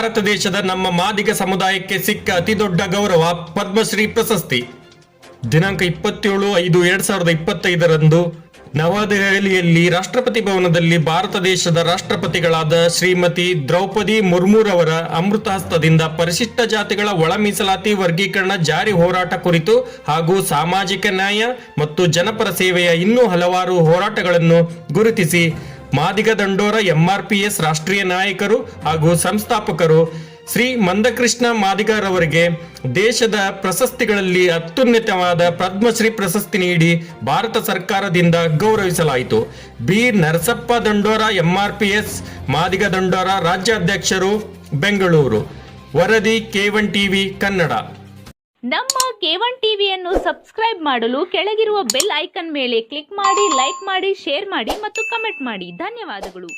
ಭಾರತ ದೇಶದ ನಮ್ಮ ಮಾದಿಗ ಸಮುದಾಯಕ್ಕೆ ಸಿಕ್ಕ ಅತಿ ದೊಡ್ಡ ಗೌರವ ಪದ್ಮಶ್ರೀ ಪ್ರಶಸ್ತಿ. ದಿನಾಂಕ 27/5/2025ರಂದು ನವದೆಹಲಿಯಲ್ಲಿ ರಾಷ್ಟ್ರಪತಿ ಭವನದಲ್ಲಿ ಭಾರತ ದೇಶದ ರಾಷ್ಟ್ರಪತಿಗಳಾದ ಶ್ರೀಮತಿ ದ್ರೌಪದಿ ಮುರ್ಮುರವರ ಅಮೃತ ಹಸ್ತದಿಂದ ಪರಿಶಿಷ್ಟ ಜಾತಿಗಳ ಒಳ ಮೀಸಲಾತಿ ವರ್ಗೀಕರಣ ಜಾರಿ ಹೋರಾಟ ಕುರಿತು ಹಾಗೂ ಸಾಮಾಜಿಕ ನ್ಯಾಯ ಮತ್ತು ಜನಪರ ಸೇವೆಯ ಇನ್ನೂ ಹಲವಾರು ಹೋರಾಟಗಳನ್ನು ಗುರುತಿಸಿ ಮಾದಿಗ ದಂಡೋರ MRPS ರಾಷ್ಟ್ರೀಯ ನಾಯಕರು ಹಾಗೂ ಸಂಸ್ಥಾಪಕರು ಶ್ರೀ ಮಂದಕೃಷ್ಣ ಮಾದಿಗರವರಿಗೆ ದೇಶದ ಪ್ರಶಸ್ತಿಗಳಲ್ಲಿ ಅತ್ಯುನ್ನತವಾದ ಪದ್ಮಶ್ರೀ ಪ್ರಶಸ್ತಿ ನೀಡಿ ಭಾರತ ಸರ್ಕಾರದಿಂದ ಗೌರವಿಸಲಾಯಿತು. ಬಿ ನರಸಪ್ಪ ದಂಡೋರ MRPS ಮಾದಿಗ ದಂಡೋರ ರಾಜ್ಯಾಧ್ಯಕ್ಷರು, ಬೆಂಗಳೂರು. ವರದಿ K1 TV ಕನ್ನಡ. ನಮ್ಮ K1 ಟಿವಿಯನ್ನು ಸಬ್ಸ್ಕ್ರೈಬ್ ಮಾಡಲು ಕೆಳಗಿರುವ ಬೆಲ್ ಐಕಾನ್ ಮೇಲೆ ಕ್ಲಿಕ್ ಮಾಡಿ, ಲೈಕ್ ಮಾಡಿ, ಶೇರ್ ಮಾಡಿ ಮತ್ತು ಕಮೆಂಟ್ ಮಾಡಿ. ಧನ್ಯವಾದಗಳು.